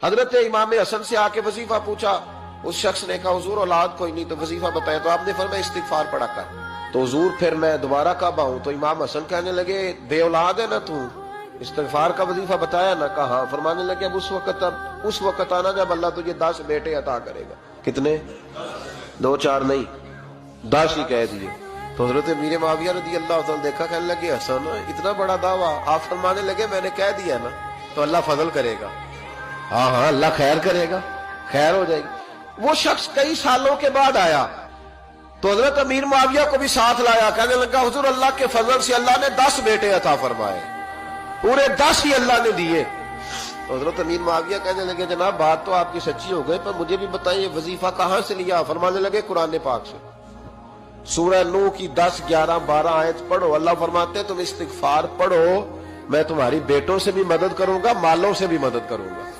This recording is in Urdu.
حضرت امام حسن سے آ کے وظیفہ پوچھا، اس شخص نے کہا حضور اولاد کوئی نہیں تو وظیفہ بتایا، تو آپ نے فرمایا استغفار پڑھا کر۔ تو حضور پھر میں دوبارہ کعبہ ہوں، تو امام حسن کہنے لگے بے اولاد ہے نا تو، استغفار کا وظیفہ بتایا نا؟ کہا۔ فرمانے لگے اب اس وقت آنا جب اللہ تجھے 10 بیٹے عطا کرے گا۔ کتنے؟ 2 4 نہیں، 10 ہی کہہ دیے۔ تو حضرت امیر معاویہ رضی اللہ تعالیٰ دیکھا، کہنے لگے حسن اتنا بڑا دعویٰ؟ آپ فرمانے لگے میں نے کہہ دیا نا تو اللہ فضل کرے گا، ہاں ہاں اللہ خیر کرے گا، خیر ہو جائے گی۔ وہ شخص کئی سالوں کے بعد آیا تو حضرت امیر معاویہ کو بھی ساتھ لایا، کہنے لگا حضور اللہ کے فضل سے اللہ نے 10 بیٹے عطا فرمائے، پورے 10 ہی اللہ نے دیے۔ تو حضرت امیر معاویہ کہنے لگے جناب بات تو آپ کی سچی ہو گئی، پر مجھے بھی بتائیں یہ وظیفہ کہاں سے لیا؟ فرمانے لگے قرآن پاک سے، سورہ نوح کی 10 11 12 آیت پڑھو۔ اللہ فرماتے ہیں تم استغفار پڑھو، میں تمہاری بیٹوں سے بھی مدد کروں گا، مالوں سے بھی مدد کروں گا۔